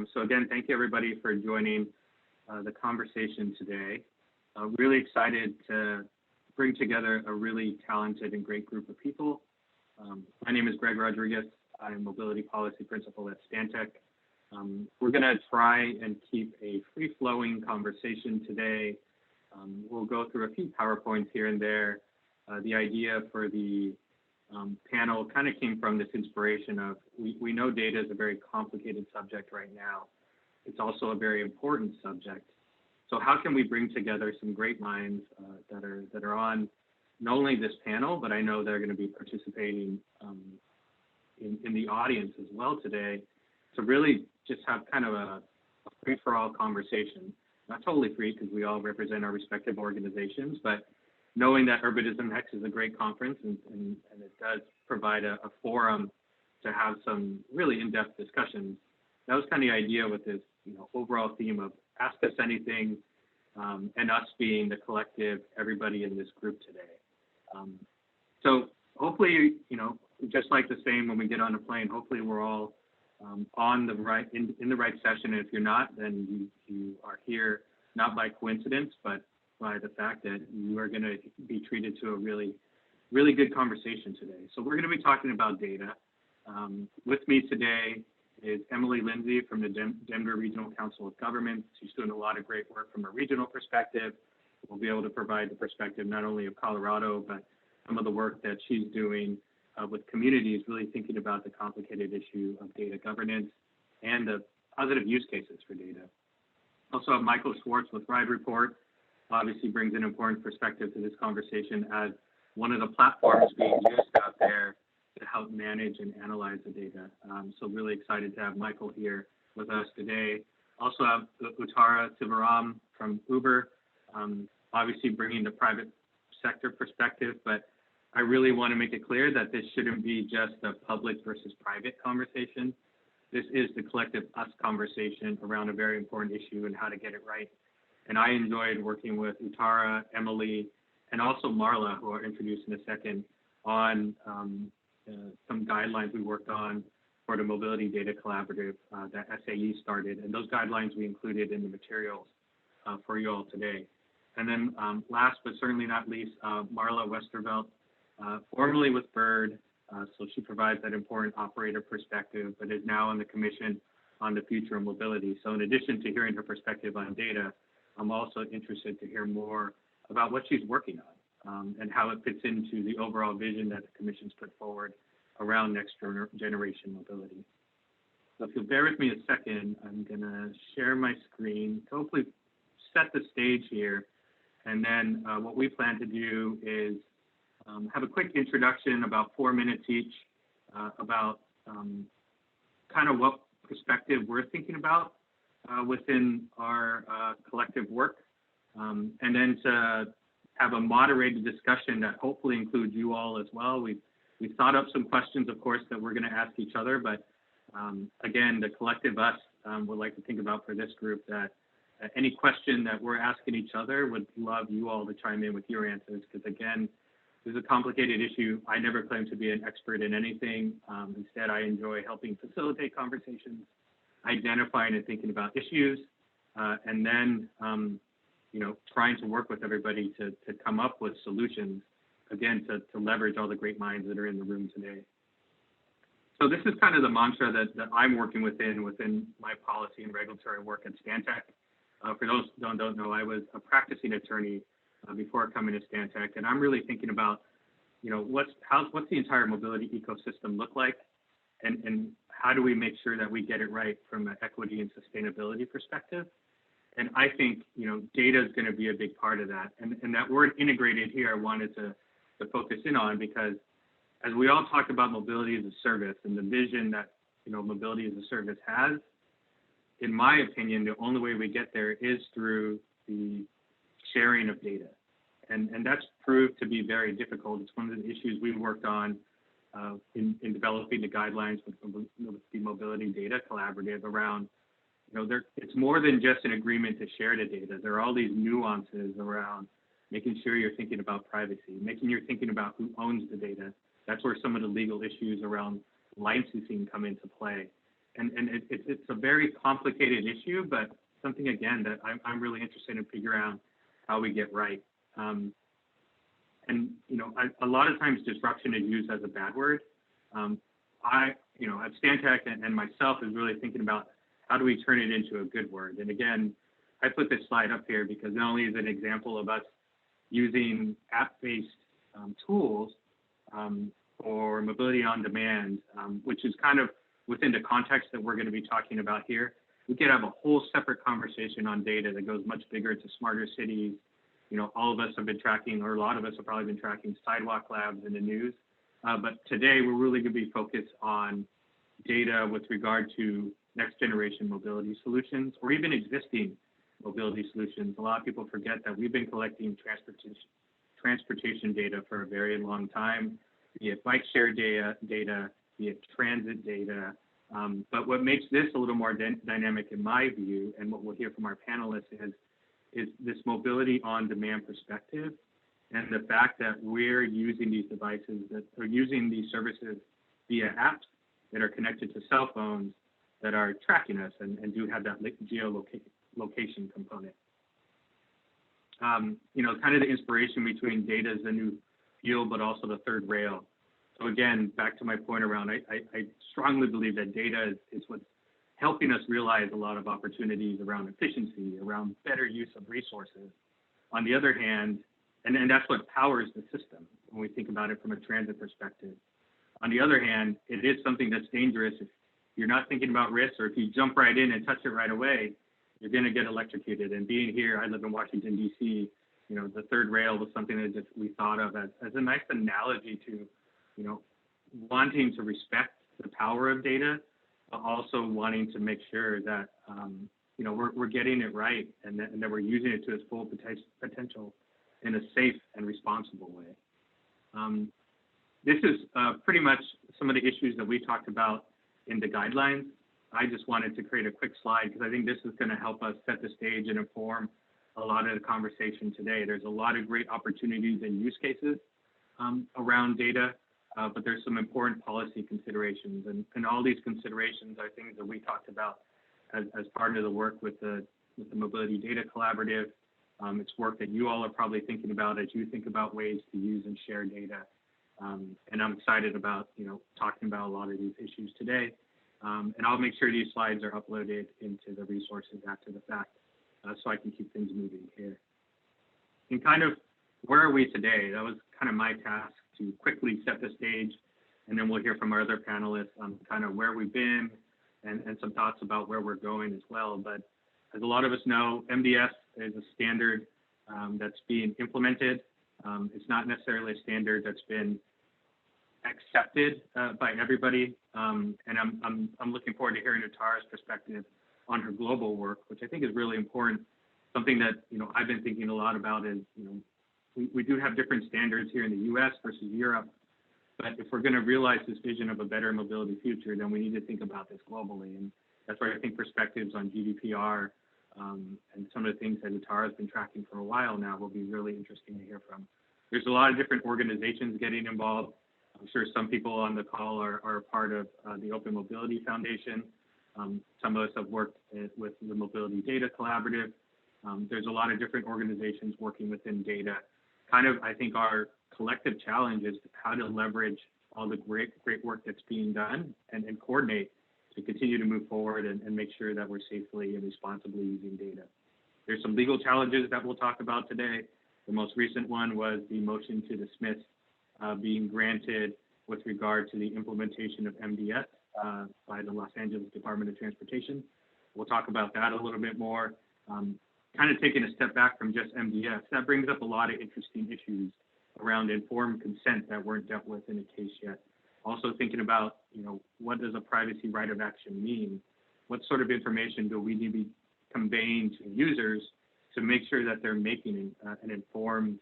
So again, thank you everybody for joining the conversation today. Really excited to bring together a really talented and great group of people. My name is Greg Rodriguez. I'm Mobility Policy Principal at Stantec. We're going to try and keep a free-flowing conversation today. We'll go through a few PowerPoints here and there. The idea for the panel kind of came from this inspiration of we know data is a very complicated subject right now. It's also a very important subject. So how can we bring together some great minds that are on not only this panel, but I know they're going to be participating in the audience as well today to really just have kind of a free-for-all conversation. Not totally free because we all represent our respective organizations, but knowing that Urbanism X is a great conference and it does provide a forum to have some really in-depth discussions. That was kind of the idea with this overall theme of ask us anything and us being the collective, everybody in this group today. So hopefully, just like the same when we get on a plane, hopefully we're all on the right, in the right session. And if you're not, then you are here, not by coincidence, but by the fact that you are going to be treated to a really, really good conversation today. So we're going to be talking about data. With me today is Lindsay from the Denver Regional Council of Governments. She's doing a lot of great work from a regional perspective. We'll be able to provide the perspective not only of Colorado, but some of the work that she's doing with communities, really thinking about the complicated issue of data governance and the positive use cases for data. Also have Michael Schwartz with Ride Report. Obviously brings an important perspective to this conversation as one of the platforms being used out there to help manage and analyze the data. So really excited to have Michael here with us today. Also have Uttara Sivaram from Uber, obviously bringing the private sector perspective, but I really want to make it clear that this shouldn't be just a public versus private conversation. This is the collective us conversation around a very important issue and how to get it right. And I enjoyed working with Uttara, Emily, and also Marla, who I'll introduce in a second, on some guidelines we worked on for the Mobility Data Collaborative that SAE started. And those guidelines we included in the materials for you all today. And then last but certainly not least, Marla Westervelt, formerly with Bird. So she provides that important operator perspective, but is now on the Commission on the Future of Mobility. So in addition to hearing her perspective on data, I'm also interested to hear more about what she's working on and how it fits into the overall vision that the Commission's put forward around next generation mobility. So if you'll bear with me a second, I'm going to share my screen to hopefully set the stage here. And then what we plan to do is have a quick introduction, about 4 minutes each, about kind of what perspective we're thinking about within our collective work, and then to have a moderated discussion that hopefully includes you all as well. We've thought up some questions, of course, that we're going to ask each other, but again, the collective us would like to think about for this group that any question that we're asking each other, would love you all to chime in with your answers, because again, this is a complicated issue. I never claim to be an expert in anything. Instead, I enjoy helping facilitate conversations, identifying and thinking about issues, and then trying to work with everybody to come up with solutions, again, to leverage all the great minds that are in the room today. So this is kind of the mantra that I'm working within my policy and regulatory work at Stantec. For those who don't know, I was a practicing attorney before coming to Stantec, and I'm really thinking about, what's the entire mobility ecosystem look like, and how do we make sure that we get it right from an equity and sustainability perspective? And I think, data is going to be a big part of that. And that word integrated here, I wanted to focus in on, because as we all talk about mobility as a service and the vision that, mobility as a service has, in my opinion, the only way we get there is through the sharing of data. And that's proved to be very difficult. It's one of the issues we worked on in developing the guidelines with the Mobility Data Collaborative around, it's more than just an agreement to share the data. There are all these nuances around making sure you're thinking about privacy, making you're thinking about who owns the data. That's where some of the legal issues around licensing come into play. it's a very complicated issue, but something, again, that I'm really interested in figuring out how we get right. And, a lot of times disruption is used as a bad word. At Stantec and myself is really thinking about how do we turn it into a good word. And again, I put this slide up here because not only is it an example of us using app-based tools for mobility on demand, which is kind of within the context that we're going to be talking about here. We could have a whole separate conversation on data that goes much bigger to smarter cities. All of us have been tracking, or a lot of us have probably been tracking sidewalk labs in the news. But today, we're really going to be focused on data with regard to next generation mobility solutions, or even existing mobility solutions. A lot of people forget that we've been collecting transportation data for a very long time, be it bike share data, be it transit data. But what makes this a little more dynamic in my view, and what we'll hear from our panelists is this mobility on demand perspective, and the fact that we're using these devices that are using these services via apps that are connected to cell phones that are tracking us and do have that geolocation component. Kind of the inspiration between data as the new fuel, but also the third rail. So again, back to my point around, I strongly believe that data is what's helping us realize a lot of opportunities around efficiency, around better use of resources. On the other hand, and that's what powers the system when we think about it from a transit perspective. On the other hand, it is something that's dangerous if you're not thinking about risk, or if you jump right in and touch it right away, you're going to get electrocuted. And being here, I live in Washington, D.C., the third rail was something that we thought of as a nice analogy to, wanting to respect the power of data, but also wanting to make sure that, we're getting it right and that we're using it to its full potential in a safe and responsible way. This is pretty much some of the issues that we talked about in the guidelines. I just wanted to create a quick slide because I think this is going to help us set the stage and inform a lot of the conversation today. There's a lot of great opportunities and use cases around data, but there's some important policy considerations. And all these considerations are things that we talked about as part of the work with the Mobility Data Collaborative. It's work that you all are probably thinking about as you think about ways to use and share data. And I'm excited about, talking about a lot of these issues today. And I'll make sure these slides are uploaded into the resources after the fact, so I can keep things moving here. And kind of where are we today? That was kind of my task to quickly set the stage, and then we'll hear from our other panelists on kind of where we've been and some thoughts about where we're going as well. But as a lot of us know, MDS is a standard that's being implemented. It's not necessarily a standard that's been accepted by everybody, and I'm looking forward to hearing Uttara's perspective on her global work, which I think is really important. Something that I've been thinking a lot about is we do have different standards here in the U.S. versus Europe, but if we're going to realize this vision of a better mobility future, then we need to think about this globally, and that's why I think perspectives on GDPR and some of the things that Uttara has been tracking for a while now will be really interesting to hear from. There's a lot of different organizations getting involved. I'm sure some people on the call are part of the Open Mobility Foundation. Some of us have worked with the Mobility Data Collaborative. There's a lot of different organizations working within data. Kind of, I think our collective challenge is how to leverage all the great work that's being done and coordinate to continue to move forward and make sure that we're safely and responsibly using data. There's some legal challenges that we'll talk about today. The most recent one was the motion to dismiss being granted with regard to the implementation of MDS by the Los Angeles Department of Transportation. We'll talk about that a little bit more. Kind of taking a step back from just MDS, that brings up a lot of interesting issues around informed consent that weren't dealt with in a case yet. Also thinking about, what does a privacy right of action mean? What sort of information do we need to be conveying to users to make sure that they're making an informed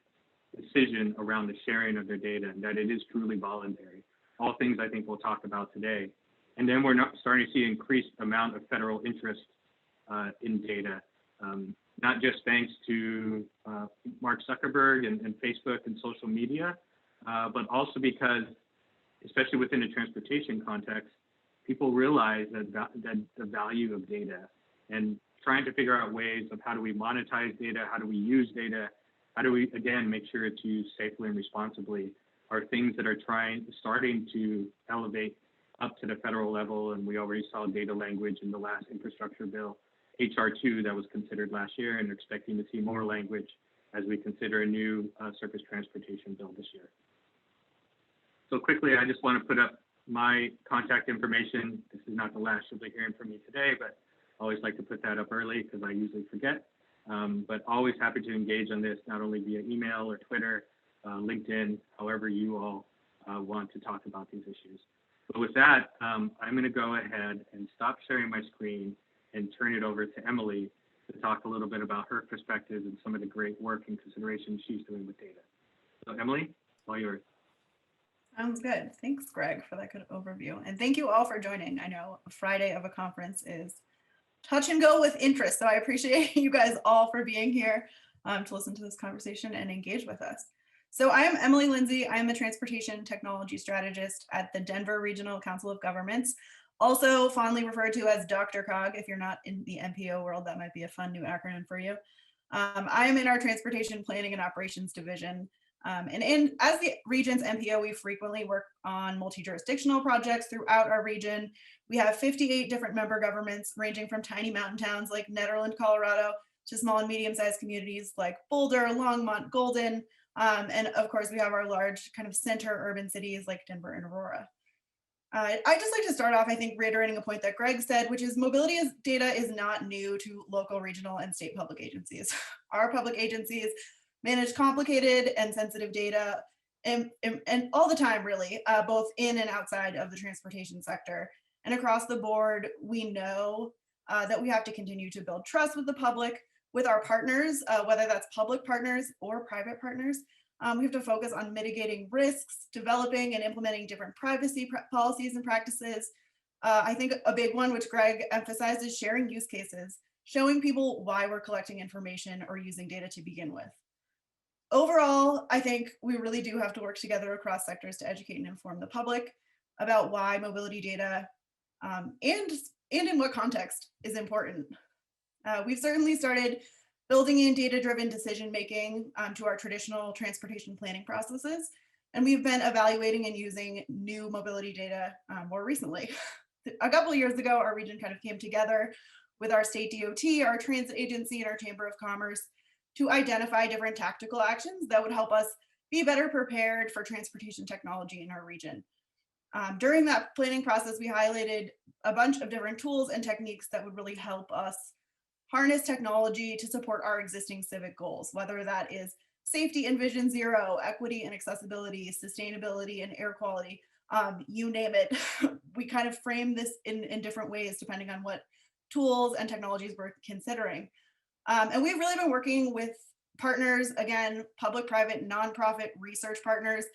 decision around the sharing of their data and that it is truly voluntary? All things I think we'll talk about today. And then we're starting to see increased amount of federal interest in data, not just thanks to Mark Zuckerberg and Facebook and social media, but also because, especially within the transportation context, people realize that the value of data, and trying to figure out ways of how do we monetize data, how do we use data, how do we, again, make sure it's used safely and responsibly, are things that are starting to elevate up to the federal level. And we already saw data language in the last infrastructure bill, HR2, that was considered last year, and are expecting to see more language as we consider a new surface transportation bill this year. So quickly, I just want to put up my contact information. This is not the last you'll be hearing from me today, but I always like to put that up early because I usually forget. But always happy to engage on this, not only via email or Twitter, LinkedIn, however you all want to talk about these issues. But with that, I'm going to go ahead and stop sharing my screen and turn it over to Emily to talk a little bit about her perspective and some of the great work and considerations she's doing with data. So Emily, all yours. Sounds good. Thanks, Greg, for that good overview. And thank you all for joining. I know a Friday of a conference is touch and go with interest. So I appreciate you guys all for being here to listen to this conversation and engage with us. So I am Emily Lindsay. I am a transportation technology strategist at the Denver Regional Council of Governments, also fondly referred to as Dr. COG. If you're not in the MPO world, that might be a fun new acronym for you. I am in our Transportation Planning and Operations Division. As the region's MPO, we frequently work on multi-jurisdictional projects throughout our region. We have 58 different member governments, ranging from tiny mountain towns like Nederland, Colorado, to small and medium-sized communities like Boulder, Longmont, Golden, and of course we have our large kind of center urban cities like Denver and Aurora. I'd just like to start off, I think, reiterating a point that Greg said, which is mobility data is not new to local, regional, and state public agencies. Our public agencies manage complicated and sensitive data and all the time, really, both in and outside of the transportation sector. And across the board, we know that we have to continue to build trust with the public, with our partners, whether that's public partners or private partners. We have to focus on mitigating risks, developing and implementing different privacy policies and practices. I think a big one, which Greg emphasized, is sharing use cases, showing people why we're collecting information or using data to begin with. Overall, I think we really do have to work together across sectors to educate and inform the public about why mobility data and in what context is important. We've certainly started building in data-driven decision-making to our traditional transportation planning processes, and we've been evaluating and using new mobility data more recently. A couple of years ago, our region kind of came together with our state DOT, our transit agency, and our Chamber of Commerce to identify different tactical actions that would help us be better prepared for transportation technology in our region. During that planning process, we highlighted a bunch of different tools and techniques that would really help us harness technology to support our existing civic goals, whether that is safety and vision zero, equity and accessibility, sustainability and air quality, you name it. We kind of frame this in different ways depending on what tools and technologies we're considering. And we've really been working with partners, again, public, private, nonprofit research partners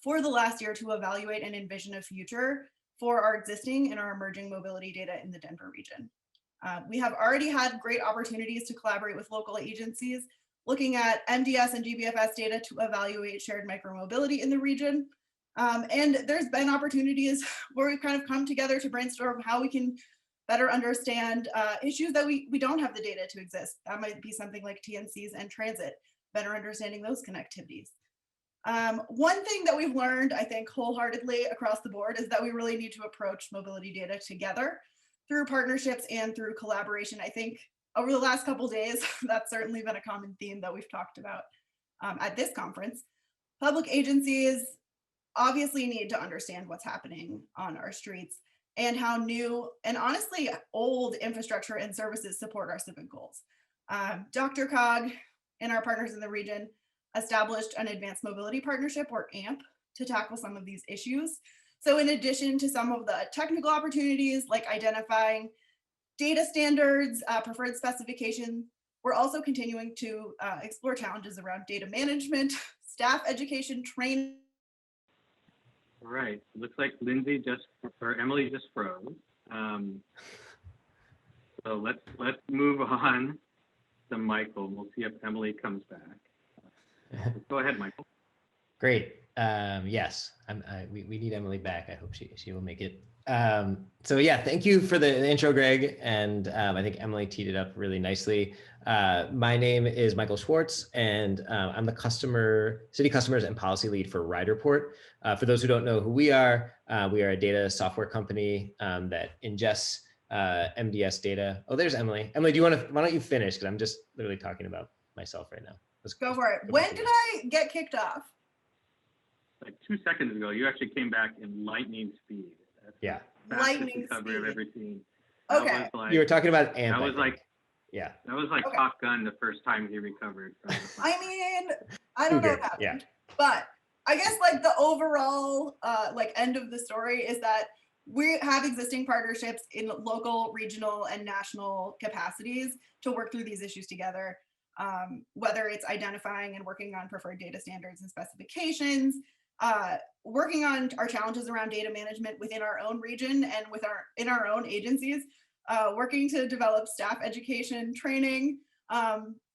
for the last year to evaluate and envision a future for our existing and our emerging mobility data in the Denver region. We have already had great opportunities to collaborate with local agencies, looking at MDS and GBFS data to evaluate shared micromobility in the region. And there's been opportunities where we've kind of come together to brainstorm how we can better understand issues that we don't have the data to exist. That might be something like TNCs and transit, better understanding those connectivities. One thing that we've learned, I think, wholeheartedly across the board is that we really need to approach mobility data together through partnerships and through collaboration. I think over the last couple of days, that's certainly been a common theme that we've talked about at this conference. Public agencies obviously need to understand what's happening on our streets and how new and honestly old infrastructure and services support our civic goals. Dr. COG and our partners in the region established an Advanced Mobility Partnership, or AMP, to tackle some of these issues. So in addition to some of the technical opportunities like identifying data standards, preferred specification, we're also continuing to explore challenges around data management, staff education, training. All right, looks like Lindsay Emily just froze. So let's move on to Michael. We'll see if Emily comes back. Go ahead, Michael. Great. Yes, we need Emily back. I hope she will make it. So yeah, thank you for the intro, Greg. And I think Emily teed it up really nicely. My name is Michael Schwartz, and I'm the city customers and policy lead for RideReport. For those who don't know who we are a data software company that ingests MDS data. Oh, there's Emily. Emily, why don't you finish? Because I'm just literally talking about myself right now. Go for it. When did I get kicked off? Like 2 seconds ago, you actually came back in lightning speed. That's yeah. Lightning recovery speed. I've ever seen. Okay. You were talking about AMP. That was like, yeah. That was like okay. Top Gun the first time he recovered. I mean, I don't know what happened, yeah. But I guess like the overall like end of the story is that we have existing partnerships in local, regional, and national capacities to work through these issues together. Whether it's identifying and working on preferred data standards and specifications, working on our challenges around data management within our own region and in our own agencies, working to develop staff education, training,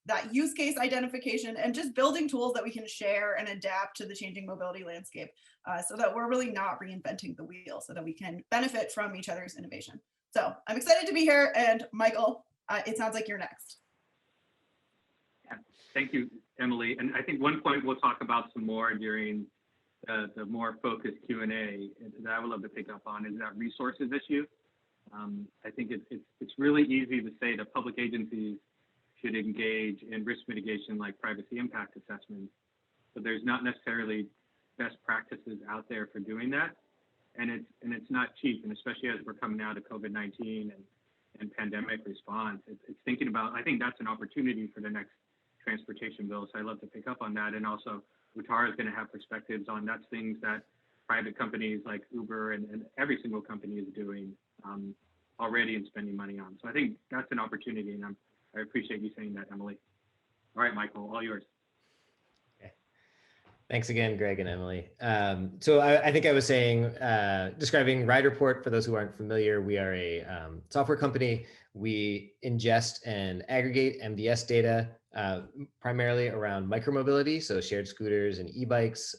that use case identification, and just building tools that we can share and adapt to the changing mobility landscape so that we're really not reinventing the wheel, so that we can benefit from each other's innovation. So I'm excited to be here, and Michael, it sounds like you're next. Yeah, thank you, Emily. And I think one point we'll talk about some more during the more focused Q&A that I would love to pick up on is that resources issue. I think it's really easy to say that public agencies should engage in risk mitigation like privacy impact assessments, but there's not necessarily best practices out there for doing that, and it's not cheap. And especially as we're coming out of COVID-19 and pandemic response, it's thinking about. I think that's an opportunity for the next transportation bill. So I'd love to pick up on that, and also Uttara is going to have perspectives on that's things that private companies like Uber and every single company is doing already and spending money on. So I think that's an opportunity, and I appreciate you saying that, Emily. All right, Michael, all yours. Okay. Thanks again, Greg and Emily. So I think I was saying, describing RideReport, for those who aren't familiar, we are a software company. We ingest and aggregate MDS data, primarily around micromobility, so shared scooters and e-bikes,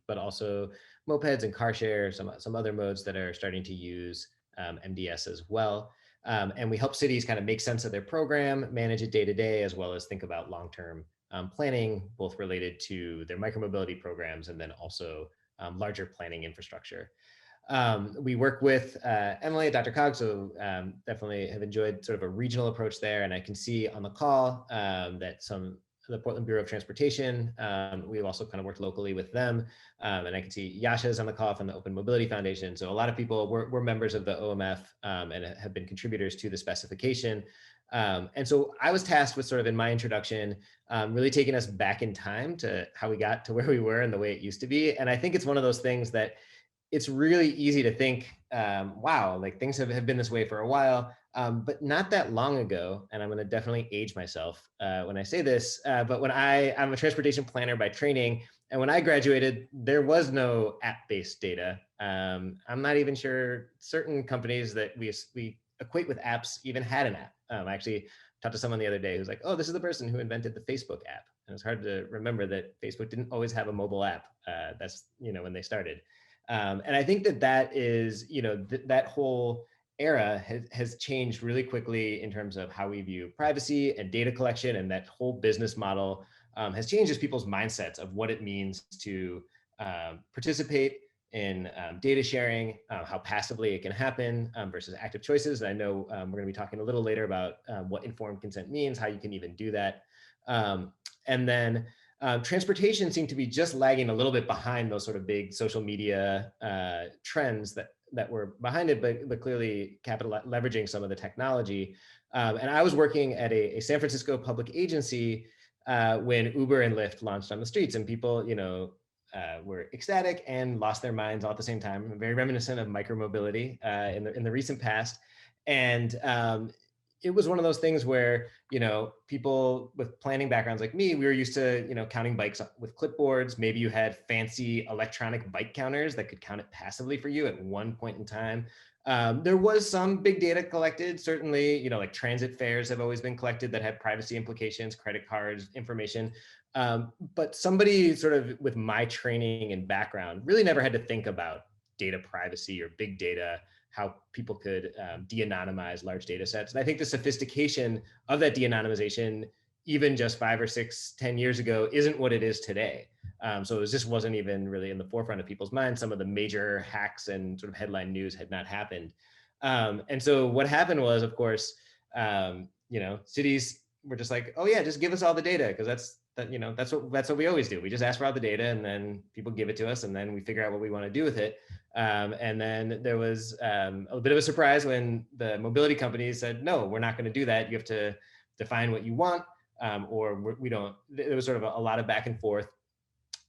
but also mopeds and car share, some other modes that are starting to use MDS as well. And we help cities kind of make sense of their program, manage it day to day, as well as think about long-term planning, both related to their micromobility programs and then also larger planning infrastructure. We work with Emily at Dr. Cog, so definitely have enjoyed sort of a regional approach there. And I can see on the call that the Portland Bureau of Transportation, we've also kind of worked locally with them. And I can see Yasha's on the call from the Open Mobility Foundation. So a lot of people, we're members of the OMF and have been contributors to the specification. And so I was tasked with sort of in my introduction, really taking us back in time to how we got to where we were and the way it used to be. And I think it's one of those things that it's really easy to think, wow, like things have been this way for a while, but not that long ago, and I'm gonna definitely age myself when I say this, but when I'm a transportation planner by training, and when I graduated, there was no app-based data. I'm not even sure certain companies that we equate with apps even had an app. I actually talked to someone the other day who's like, oh, this is the person who invented the Facebook app. And it's hard to remember that Facebook didn't always have a mobile app. That's, when they started. And I think that is, that whole era has changed really quickly in terms of how we view privacy and data collection, and that whole business model has changed as people's mindsets of what it means to participate in data sharing, how passively it can happen versus active choices. And I know we're going to be talking a little later about what informed consent means, how you can even do that. And then transportation seemed to be just lagging a little bit behind those sort of big social media trends that were behind it, but clearly leveraging some of the technology. And I was working at a San Francisco public agency when Uber and Lyft launched on the streets, and people, were ecstatic and lost their minds all at the same time. Very reminiscent of micromobility in the recent past. And it was one of those things where, people with planning backgrounds like me, we were used to, counting bikes with clipboards. Maybe you had fancy electronic bike counters that could count it passively for you at one point in time. There was some big data collected, certainly, like transit fares have always been collected that had privacy implications, credit cards, information. But somebody sort of with my training and background really never had to think about data privacy or big data how people could de-anonymize large data sets. And I think the sophistication of that de-anonymization, even just 5 or 6, 10 years ago, isn't what it is today. So it just wasn't even really in the forefront of people's minds. Some of the major hacks and sort of headline news had not happened. And so what happened was, of course, cities were just like, oh yeah, just give us all the data, because that's what we always do. We just ask for all the data, and then people give it to us, and then we figure out what we want to do with it. And then there was a bit of a surprise when the mobility companies said, no, we're not going to do that. You have to define what you want, or we don't. There was sort of a lot of back and forth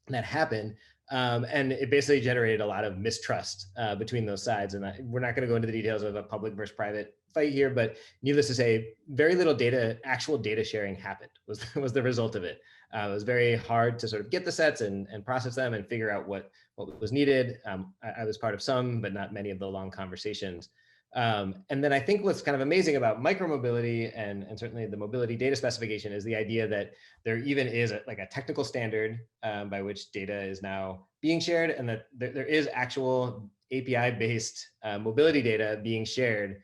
that happened. And it basically generated a lot of mistrust between those sides. And we're not going to go into the details of a public versus private fight here, but needless to say, very little actual data sharing happened, was the result of it. It was very hard to sort of get the sets and process them and figure out what was needed. I was part of some, but not many of the long conversations. And then I think what's kind of amazing about micromobility and certainly the mobility data specification is the idea that there even is a technical standard by which data is now being shared, and that there is actual API-based mobility data being shared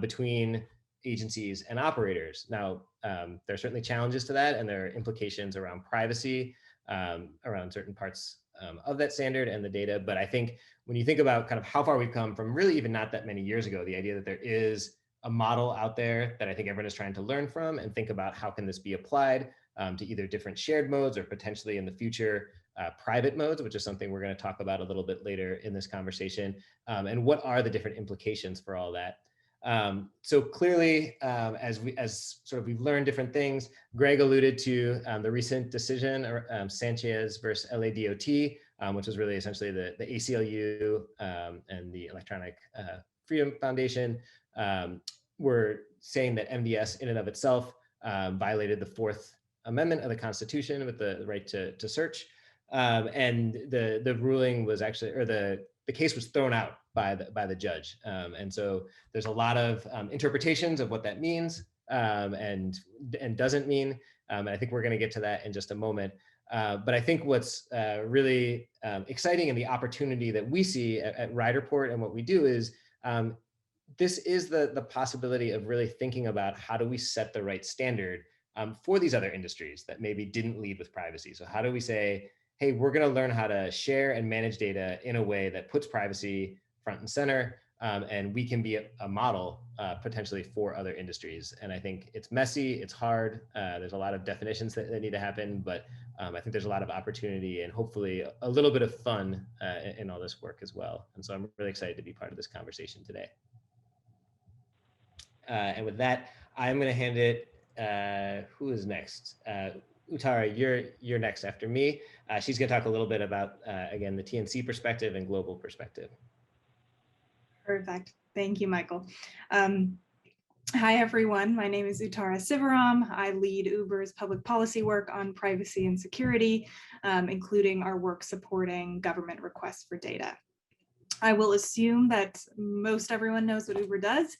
between agencies and operators. Now, there are certainly challenges to that, and there are implications around privacy around certain parts of that standard and the data. But I think when you think about kind of how far we've come from really even not that many years ago, the idea that there is a model out there that I think everyone is trying to learn from and think about how can this be applied to either different shared modes or potentially in the future private modes, which is something we're going to talk about a little bit later in this conversation. And what are the different implications for all that? So clearly, as we've learned different things, Greg alluded to the recent decision, Sanchez versus LADOT, which was really essentially the ACLU and the Electronic Freedom Foundation were saying that MBS in and of itself violated the Fourth Amendment of the Constitution with the right to search. And the ruling was actually, or the case was thrown out by the judge. And so there's a lot of interpretations of what that means and doesn't mean. And I think we're going to get to that in just a moment. But I think what's really exciting and the opportunity that we see at Riderport and what we do is this is the possibility of really thinking about how do we set the right standard for these other industries that maybe didn't lead with privacy. So how do we say, hey, we're going to learn how to share and manage data in a way that puts privacy front and center, and we can be a model potentially for other industries. And I think it's messy, it's hard, there's a lot of definitions that need to happen, but I think there's a lot of opportunity and hopefully a little bit of fun in all this work as well. And so I'm really excited to be part of this conversation today. And with that, I'm going to hand it, who is next? Uttara, you're next after me. She's going to talk a little bit about, again, the TNC perspective and global perspective. Perfect. Thank you, Michael. Hi, everyone. My name is Uttara Sivaram. I lead Uber's public policy work on privacy and security, including our work supporting government requests for data. I will assume that most everyone knows what Uber does,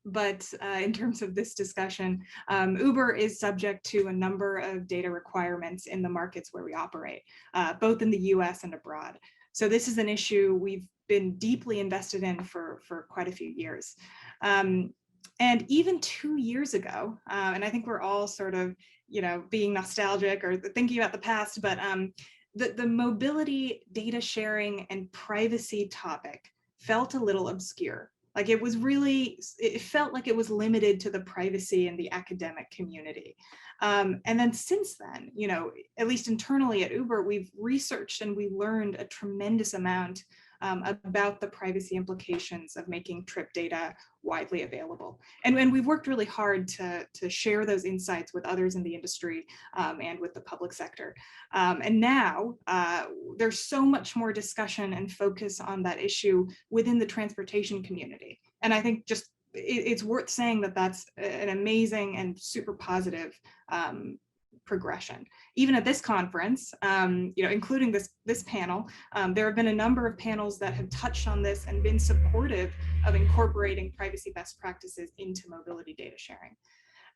but in terms of this discussion, Uber is subject to a number of data requirements in the markets where we operate, both in the US and abroad. So this is an issue we've been deeply invested in for quite a few years. And even 2 years ago, and I think we're all sort of, being nostalgic or thinking about the past, but the mobility, data sharing, and privacy topic felt a little obscure. Like it felt like it was limited to the privacy and the academic community. And then since then, at least internally at Uber, we've researched and we learned a tremendous amount about the privacy implications of making trip data widely available. And we've worked really hard to share those insights with others in the industry and with the public sector. And now there's so much more discussion and focus on that issue within the transportation community. And I think just it's worth saying that that's an amazing and super positive progression. Even at this conference, including this panel, there have been a number of panels that have touched on this and been supportive of incorporating privacy best practices into mobility data sharing.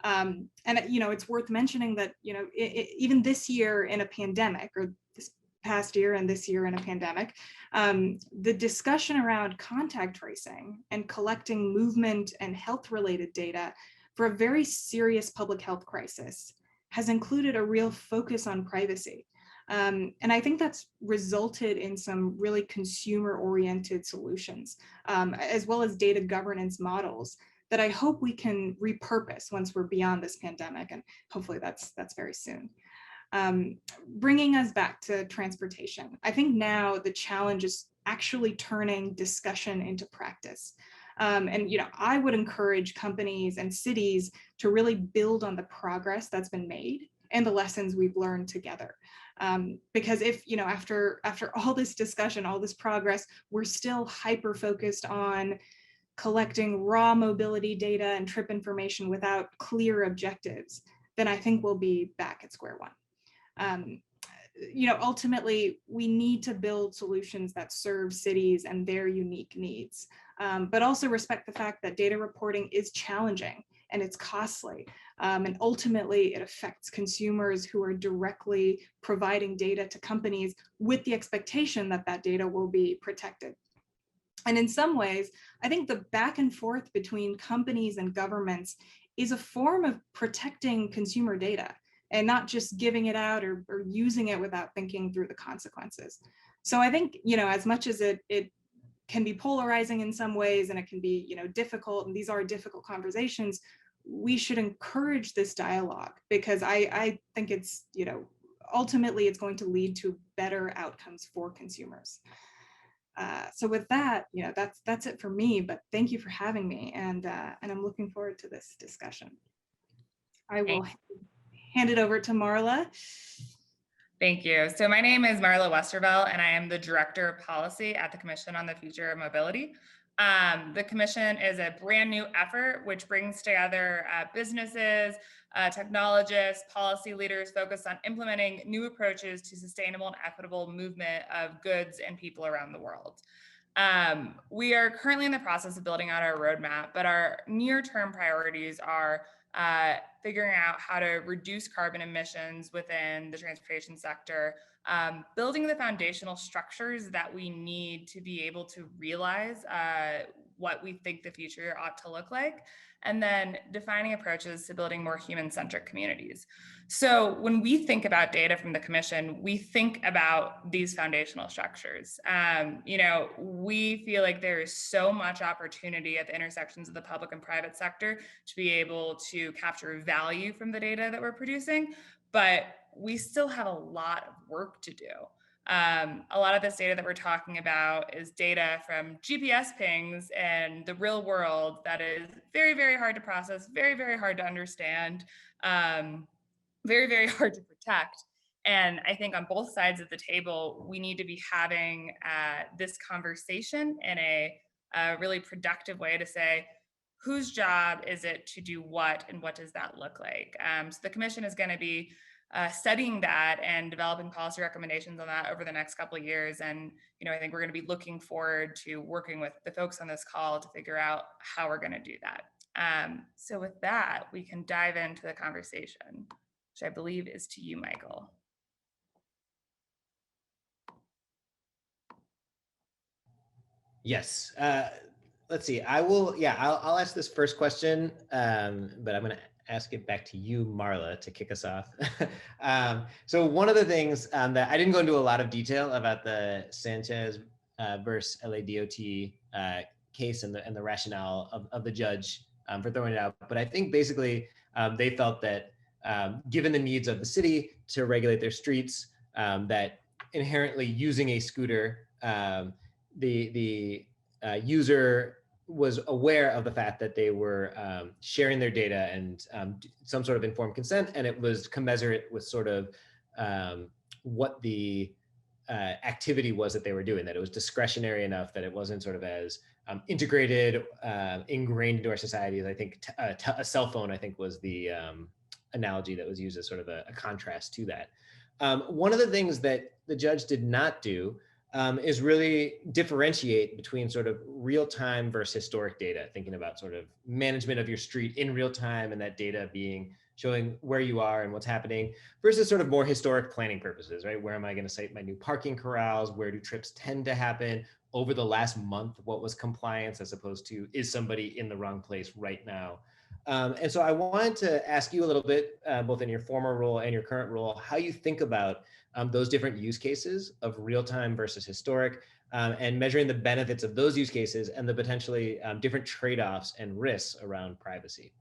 And it's worth mentioning that even this year in a pandemic, or this past year and this year in a pandemic, the discussion around contact tracing and collecting movement and health-related data for a very serious public health crisis has included a real focus on privacy. And I think that's resulted in some really consumer-oriented solutions, as well as data governance models that I hope we can repurpose once we're beyond this pandemic, and hopefully that's very soon. Bringing us back to transportation, I think now the challenge is actually turning discussion into practice. And I would encourage companies and cities to really build on the progress that's been made and the lessons we've learned together. Because if, after all this discussion, all this progress, we're still hyper focused on collecting raw mobility data and trip information without clear objectives, then I think we'll be back at square one. Ultimately, we need to build solutions that serve cities and their unique needs, but also respect the fact that data reporting is challenging and it's costly. And ultimately, it affects consumers who are directly providing data to companies with the expectation that that data will be protected. And in some ways, I think the back and forth between companies and governments is a form of protecting consumer data and not just giving it out or using it without thinking through the consequences. So I think, as much as it can be polarizing in some ways and it can be, difficult, and these are difficult conversations, we should encourage this dialogue because I think it's, ultimately it's going to lead to better outcomes for consumers. So with that, that's it for me, but thank you for having me, and I'm looking forward to this discussion. I will hand it over to Marla. Thank you. So my name is Marla Westervelt, and I am the Director of Policy at the Commission on the Future of Mobility. The Commission is a brand new effort which brings together businesses, technologists, policy leaders focused on implementing new approaches to sustainable and equitable movement of goods and people around the world. We are currently in the process of building out our roadmap, but our near-term priorities are figuring out how to reduce carbon emissions within the transportation sector, building the foundational structures that we need to be able to realize what we think the future ought to look like, and then defining approaches to building more human-centric communities. So when we think about data from the Commission, we think about these foundational structures. We feel like there is so much opportunity at the intersections of the public and private sector to be able to capture value from the data that we're producing, but we still have a lot of work to do. A lot of this data that we're talking about is data from GPS pings and the real world that is very, very hard to process, very, very hard to understand, very, very hard to protect. And I think on both sides of the table, we need to be having this conversation in a really productive way to say, whose job is it to do what, and what does that look like? So the Commission is going to be studying that and developing policy recommendations on that over the next couple of years. And, I think we're going to be looking forward to working with the folks on this call to figure out how we're going to do that. So with that, we can dive into the conversation, which I believe is to you, Michael. Yes. Let's see. I'll ask this first question, but I'm going to ask it back to you, Marla, to kick us off. So one of the things that I didn't go into a lot of detail about the Sanchez versus LADOT case and the rationale of the judge for throwing it out, but I think basically they felt that given the needs of the city to regulate their streets, that inherently using a scooter, the user was aware of the fact that they were sharing their data and some sort of informed consent, and it was commensurate with sort of what the activity was that they were doing, that it was discretionary enough that it wasn't sort of as integrated, ingrained into our society as I think a cell phone, I think, was the analogy that was used as sort of a contrast to that. One of the things that the judge did not do is really differentiate between sort of real-time versus historic data, thinking about sort of management of your street in real time and that data being showing where you are and what's happening versus sort of more historic planning purposes, right? Where am I going to site my new parking corrals? Where do trips tend to happen? Over the last month, what was compliance as opposed to is somebody in the wrong place right now? And so I wanted to ask you a little bit, both in your former role and your current role, how you think about those different use cases of real-time versus historic, and measuring the benefits of those use cases and the potentially different trade-offs and risks around privacy.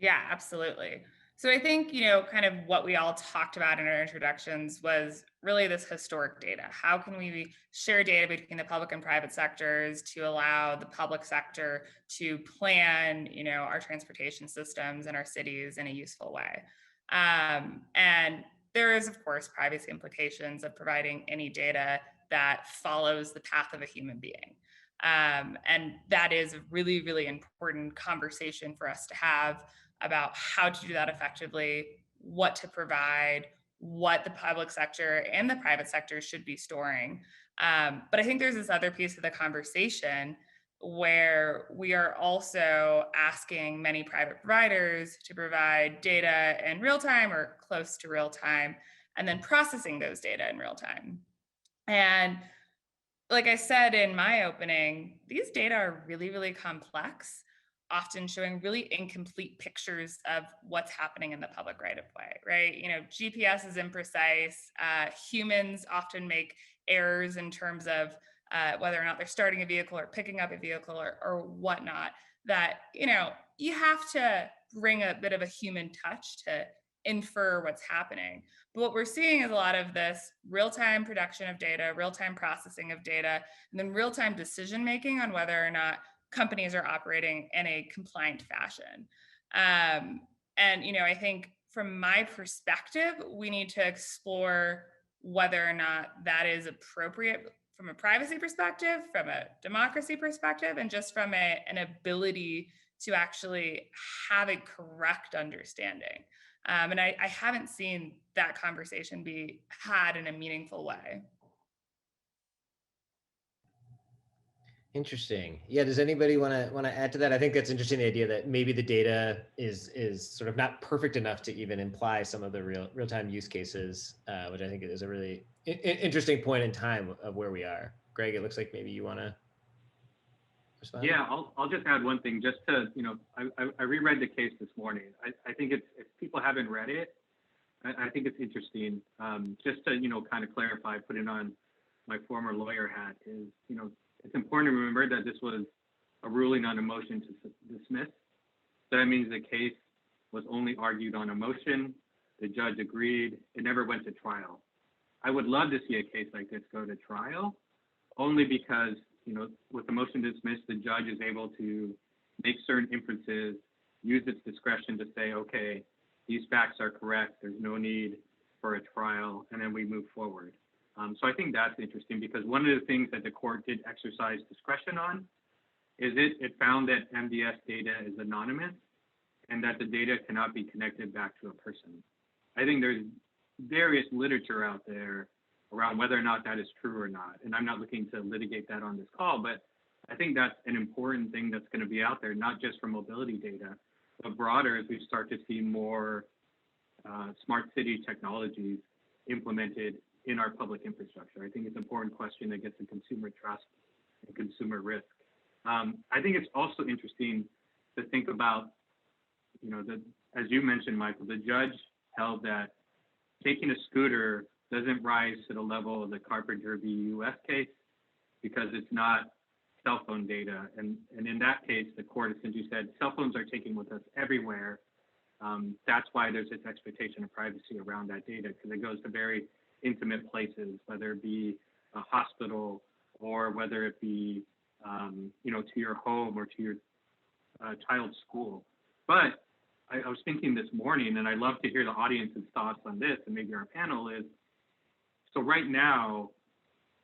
Yeah, absolutely. So I think, kind of what we all talked about in our introductions was really this historic data. How can we share data between the public and private sectors to allow the public sector to plan, our transportation systems in our cities in a useful way? And there is, of course, privacy implications of providing any data that follows the path of a human being. And that is a really, really important conversation for us to have about how to do that effectively, what to provide, what the public sector and the private sector should be storing. But I think there's this other piece of the conversation where we are also asking many private providers to provide data in real time or close to real time, and then processing those data in real time. And like I said in my opening, these data are really, really complex, often showing really incomplete pictures of what's happening in the public right of way, right? GPS is imprecise. Humans often make errors in terms of whether or not they're starting a vehicle or picking up a vehicle or whatnot, that, you have to bring a bit of a human touch to infer what's happening. But what we're seeing is a lot of this real-time production of data, real-time processing of data, and then real-time decision-making on whether or not companies are operating in a compliant fashion. And, I think from my perspective, we need to explore whether or not that is appropriate from a privacy perspective, from a democracy perspective, and just from an ability to actually have a correct understanding. And I haven't seen that conversation be had in a meaningful way. Interesting. Yeah. Does anybody want to add to that? I think that's interesting. The idea that maybe the data is sort of not perfect enough to even imply some of the real time use cases, which I think is a really interesting point in time of where we are. Greg, it looks like maybe you want to respond. Yeah, I'll just add one thing. Just to I reread the case this morning. I think if people haven't read it, I think it's interesting. Just to kind of clarify, putting on my former lawyer hat, is it's important to remember that this was a ruling on a motion to dismiss. So that means the case was only argued on a motion. The judge agreed. It never went to trial. I would love to see a case like this go to trial, only because, with the motion to dismiss, the judge is able to make certain inferences, use its discretion to say, okay, these facts are correct. There's no need for a trial, and then we move forward. So I think that's interesting, because one of the things that the court did exercise discretion on is it found that MDS data is anonymous and that the data cannot be connected back to a person. I think there's various literature out there around whether or not that is true or not. And I'm not looking to litigate that on this call, but I think that's an important thing that's going to be out there, not just for mobility data, but broader as we start to see more smart city technologies implemented in our public infrastructure. I think it's an important question that gets to consumer trust and consumer risk. I think it's also interesting to think about, as you mentioned, Michael, the judge held that taking a scooter doesn't rise to the level of the Carpenter v. U.S. case because it's not cell phone data. And in that case, the court essentially said cell phones are taken with us everywhere. That's why there's this expectation of privacy around that data, because it goes to very intimate places, whether it be a hospital or whether it be, to your home or to your child's school. But I was thinking this morning, and I'd love to hear the audience's thoughts on this, and maybe our panel is, so right now,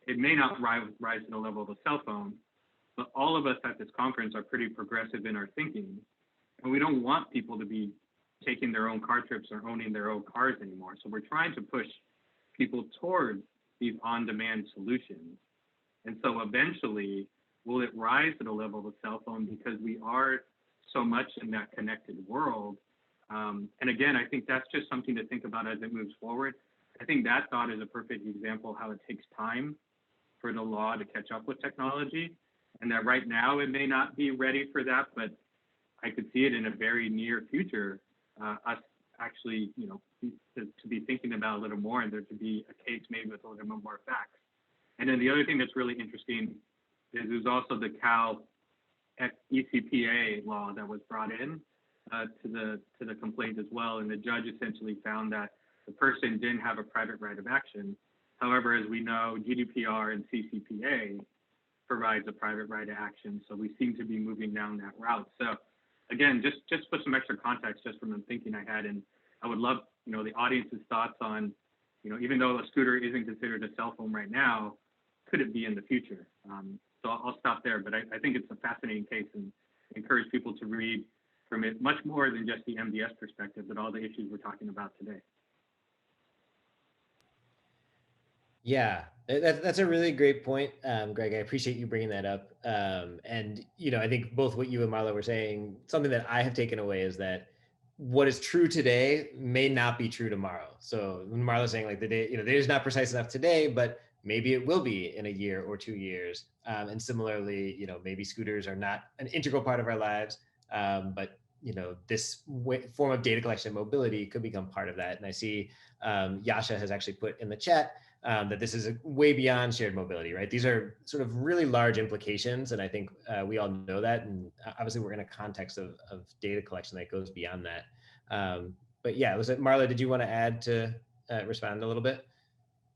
it may not rise to the level of a cell phone, but all of us at this conference are pretty progressive in our thinking, and we don't want people to be taking their own car trips or owning their own cars anymore. So we're trying to push people towards these on-demand solutions. And so eventually, will it rise to the level of a cell phone because we are so much in that connected world? And again, I think that's just something to think about as it moves forward. I think that thought is a perfect example of how it takes time for the law to catch up with technology, and that right now it may not be ready for that, but I could see it in a very near future, us actually, to be thinking about a little more, and there to be a case maybe with a little bit more facts. And then the other thing that's really interesting is there's also the Cal ECPA law that was brought in to the complaint as well, and the judge essentially found that the person didn't have a private right of action. However, as we know, GDPR and CCPA provides a private right of action, so we seem to be moving down that route. So again, just put some extra context just from the thinking I had, and I would love the audience's thoughts on, even though a scooter isn't considered a cell phone right now, could it be in the future? So I'll stop there, but I think it's a fascinating case and encourage people to read from it much more than just the MDS perspective, but all the issues we're talking about today. Yeah, that's a really great point, Greg. I appreciate you bringing that up. And, I think both what you and Marla were saying, something that I have taken away is that what is true today may not be true tomorrow. So when Marla's saying like the data is not precise enough today, but maybe it will be in a year or 2 years. And similarly, maybe scooters are not an integral part of our lives, but this form of data collection and mobility could become part of that. And I see Yasha has actually put in the chat that this is way beyond shared mobility, right? These are sort of really large implications, and I think we all know that. And obviously, we're in a context of data collection that goes beyond that. But yeah, Marla, did you want to add to respond a little bit?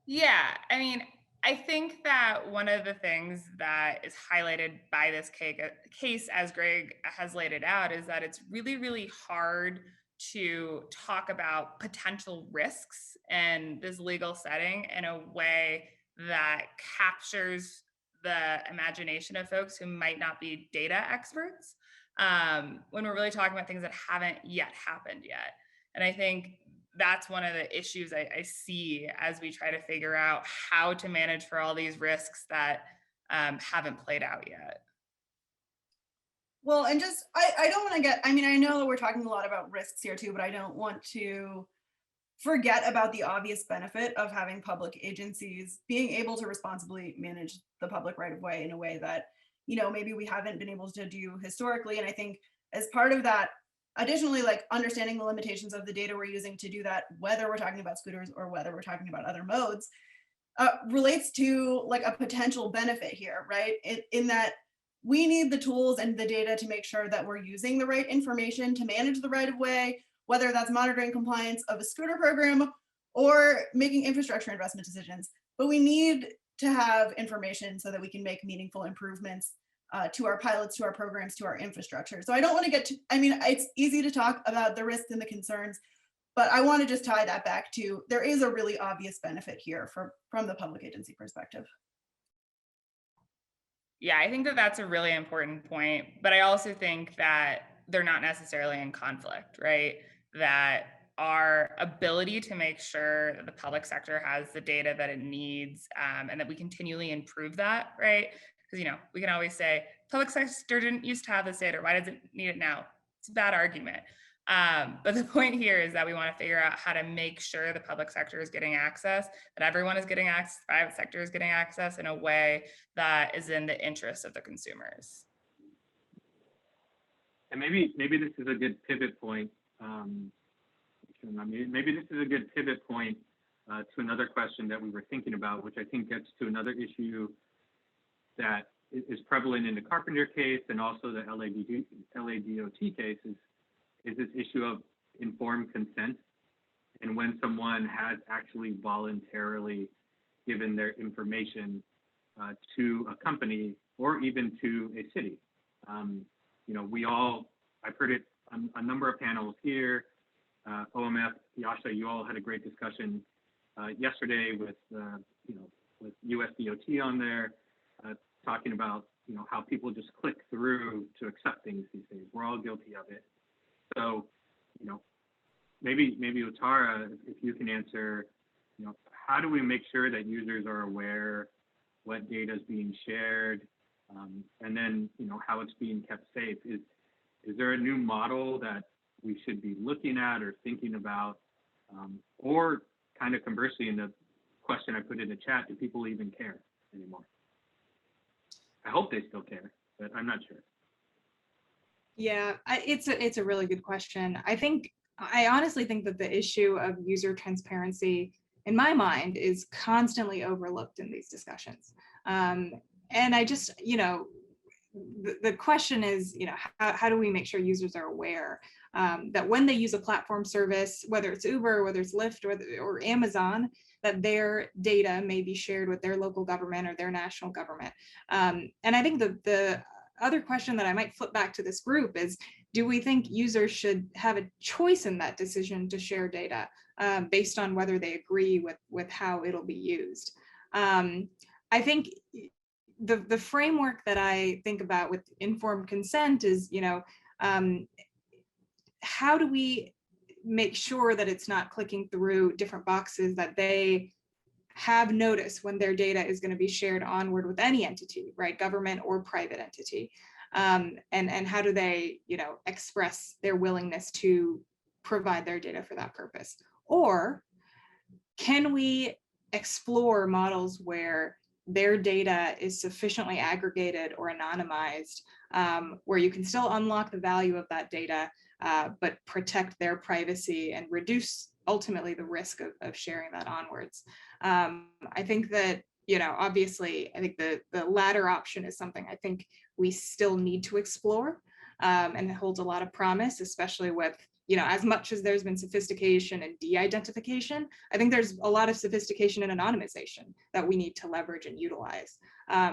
Yeah, I mean, I think that one of the things that is highlighted by this case, as Greg has laid it out, is that it's really, really hard to talk about potential risks in this legal setting in a way that captures the imagination of folks who might not be data experts, when we're really talking about things that haven't yet happened yet. And I think that's one of the issues I see as we try to figure out how to manage for all these risks that haven't played out yet. Well, and just, I don't want to get, I know that we're talking a lot about risks here too, but I don't want to forget about the obvious benefit of having public agencies being able to responsibly manage the public right of way in a way that, maybe we haven't been able to do historically. And I think as part of that, additionally, like understanding the limitations of the data we're using to do that, whether we're talking about scooters or whether we're talking about other modes, relates to like a potential benefit here, right? In that we need the tools and the data to make sure that we're using the right information to manage the right of way, whether that's monitoring compliance of a scooter program or making infrastructure investment decisions. But we need to have information so that we can make meaningful improvements to our pilots, to our programs, to our infrastructure. So I don't want to get to, it's easy to talk about the risks and the concerns, but I want to just tie that back to, there is a really obvious benefit here from the public agency perspective. Yeah, I think that that's a really important point, but I also think that they're not necessarily in conflict, right? That our ability to make sure that the public sector has the data that it needs, and that we continually improve that, right? Because, we can always say, public sector didn't used to have this data, why does it need it now? It's a bad argument. But the point here is that we want to figure out how to make sure the public sector is getting access, that everyone is getting access, private sector is getting access in a way that is in the interest of the consumers. And maybe this is a good pivot point. Maybe this is a good pivot point to another question that we were thinking about, which I think gets to another issue that is prevalent in the Carpenter case and also the LADOT case is this issue of informed consent, and when someone has actually voluntarily given their information to a company or even to a city. I've heard it on a number of panels here. OMF, Yasha, you all had a great discussion yesterday with USDOT on there, talking about how people just click through to accept things these days. We're all guilty of it. So, maybe Uttara, if you can answer, how do we make sure that users are aware what data is being shared, and then how it's being kept safe? Is there a new model that we should be looking at or thinking about, or kind of conversely, in the question I put in the chat, do people even care anymore? I hope they still care, but I'm not sure. Yeah, it's a really good question. I honestly think that the issue of user transparency, in my mind, is constantly overlooked in these discussions. And I just, the question is, how do we make sure users are aware that when they use a platform service, whether it's Uber, whether it's Lyft, or Amazon, that their data may be shared with their local government or their national government. And I think the other question that I might flip back to this group is, do we think users should have a choice in that decision to share data based on whether they agree with how it'll be used? I think the framework that I think about with informed consent is, how do we make sure that it's not clicking through different boxes, that they have notice when their data is going to be shared onward with any entity, right, government or private entity, and how do they, express their willingness to provide their data for that purpose? Or can we explore models where their data is sufficiently aggregated or anonymized, where you can still unlock the value of that data, but protect their privacy and reduce ultimately the risk of sharing that onwards? I think that, obviously, I think the latter option is something I think we still need to explore, and it holds a lot of promise, especially with, as much as there's been sophistication and de-identification, I think there's a lot of sophistication and anonymization that we need to leverage and utilize.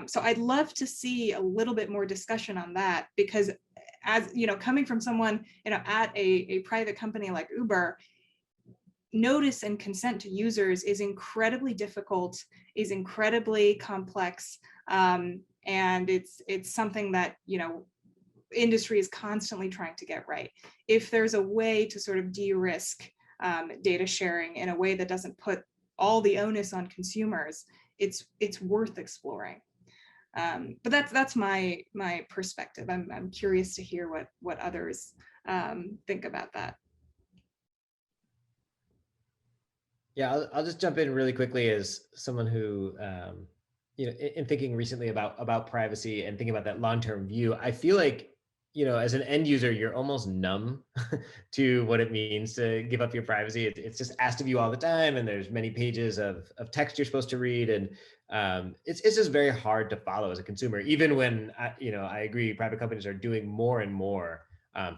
So I'd love to see a little bit more discussion on that, because as, coming from someone, at a private company like Uber, notice and consent to users is incredibly difficult, is incredibly complex, and it's something that, industry is constantly trying to get right. If there's a way to sort of de-risk data sharing in a way that doesn't put all the onus on consumers, it's worth exploring. But that's my perspective. I'm curious to hear what others think about that. Yeah, I'll just jump in really quickly as someone who, in thinking recently about privacy and thinking about that long-term view, I feel like, as an end user, you're almost numb to what it means to give up your privacy. It's just asked of you all the time, and there's many pages of text you're supposed to read, and it's just very hard to follow as a consumer. Even when I agree, private companies are doing more and more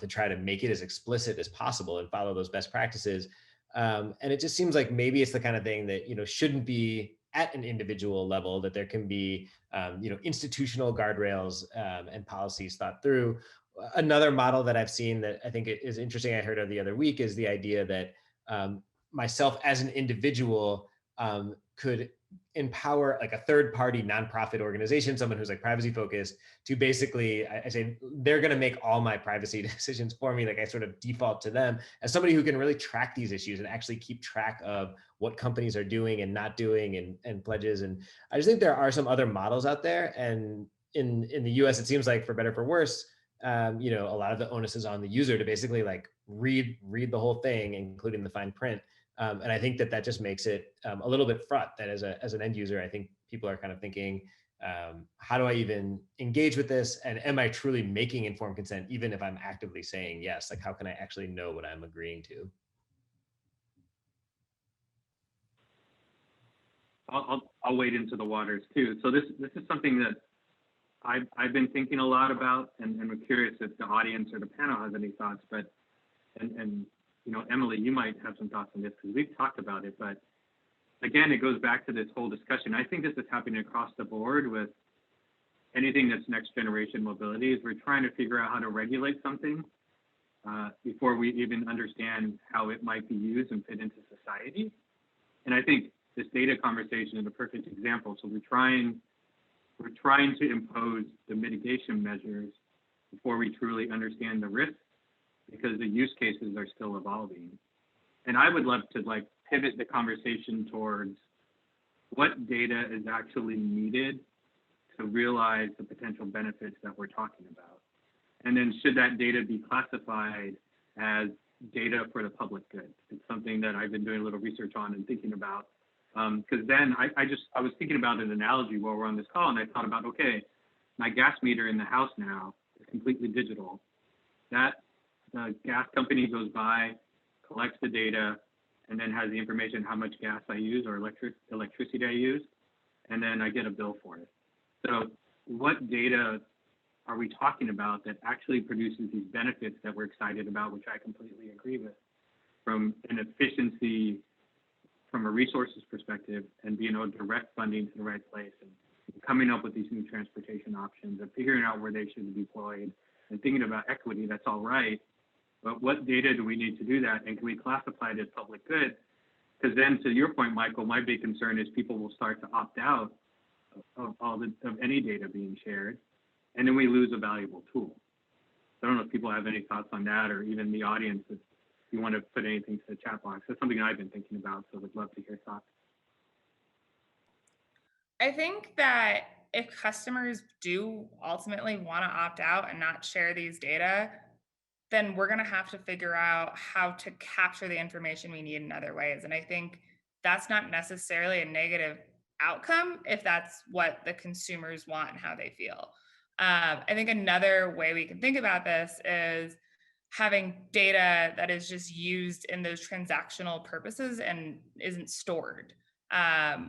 to try to make it as explicit as possible and follow those best practices. And it just seems like maybe it's the kind of thing that shouldn't be at an individual level, that there can be institutional guardrails and policies thought through. Another model that I've seen that I think is interesting, I heard of the other week, is the idea that myself as an individual could empower like a third-party nonprofit organization, someone who's like privacy focused, to basically, I say, they're going to make all my privacy decisions for me. Like I sort of default to them as somebody who can really track these issues and actually keep track of what companies are doing and not doing, and pledges. And I just think there are some other models out there. And in the US, it seems like, for better or for worse, a lot of the onus is on the user to basically like read the whole thing, including the fine print. And I think that just makes it a little bit fraught, that as an end user, I think people are kind of thinking, how do I even engage with this? And am I truly making informed consent, even if I'm actively saying yes? Like, how can I actually know what I'm agreeing to? I'll wade into the waters too. So this is something that I've been thinking a lot about, and we're curious if the audience or the panel has any thoughts. But Emily, you might have some thoughts on this because we've talked about it. But again, it goes back to this whole discussion. I think this is happening across the board with anything that's next generation mobility. Is we're trying to figure out how to regulate something before we even understand how it might be used and fit into society. And I think this data conversation is a perfect example. So we're trying to impose the mitigation measures before we truly understand the risks, because the use cases are still evolving. And I would love to pivot the conversation towards what data is actually needed to realize the potential benefits that we're talking about. And then should that data be classified as data for the public good? It's something that I've been doing a little research on and thinking about. Because then I was thinking about an analogy while we're on this call, and I thought about, okay, my gas meter in the house now is completely digital. That the gas company goes by, collects the data, and then has the information how much gas I use or electricity I use, and then I get a bill for it. So what data are we talking about that actually produces these benefits that we're excited about, which I completely agree with, from an efficiency, from a resources perspective, and being able to direct funding to the right place, and coming up with these new transportation options and figuring out where they should be deployed and thinking about equity, that's all right. But what data do we need to do that? And can we classify it as public good? Because then, to your point, Michael, my big concern is people will start to opt out of any data being shared, and then we lose a valuable tool. I don't know if people have any thoughts on that, or even the audience, if you want to put anything to the chat box. That's something I've been thinking about, so would love to hear thoughts. I think that if customers do ultimately want to opt out and not share these data, then we're going to have to figure out how to capture the information we need in other ways. And I think that's not necessarily a negative outcome if that's what the consumers want and how they feel. I think another way we can think about this is having data that is just used in those transactional purposes and isn't stored,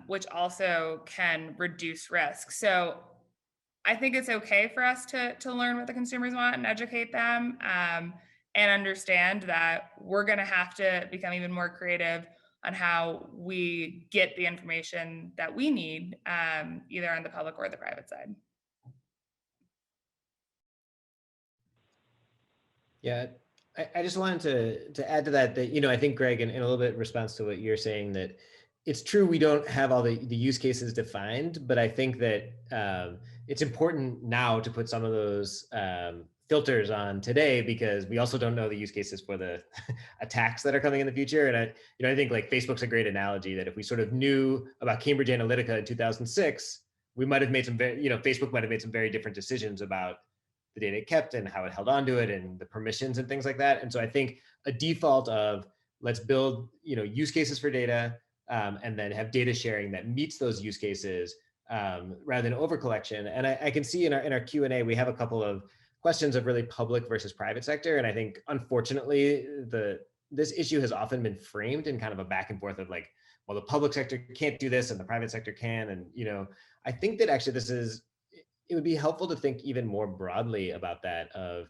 which also can reduce risk. So I think it's okay for us to learn what the consumers want and educate them, and understand that we're going to have to become even more creative on how we get the information that we need, either on the public or the private side. Yeah, I just wanted to add to that, I think, Greg, in a little bit in response to what you're saying, that it's true we don't have all the use cases defined, but I think that it's important now to put some of those filters on today, because we also don't know the use cases for the attacks that are coming in the future. And I think like Facebook's a great analogy, that if we sort of knew about Cambridge Analytica in 2006, we might have made some Facebook might have made some very different decisions about the data it kept and how it held on to it and the permissions and things like that. And so I think a default of let's build use cases for data, and then have data sharing that meets those use cases, rather than over collection. And I can see in our Q&A, we have a couple of questions of really public versus private sector. And I think, unfortunately, this issue has often been framed in kind of a back and forth of like, well, the public sector can't do this and the private sector can. And, I think that actually it would be helpful to think even more broadly about that, of,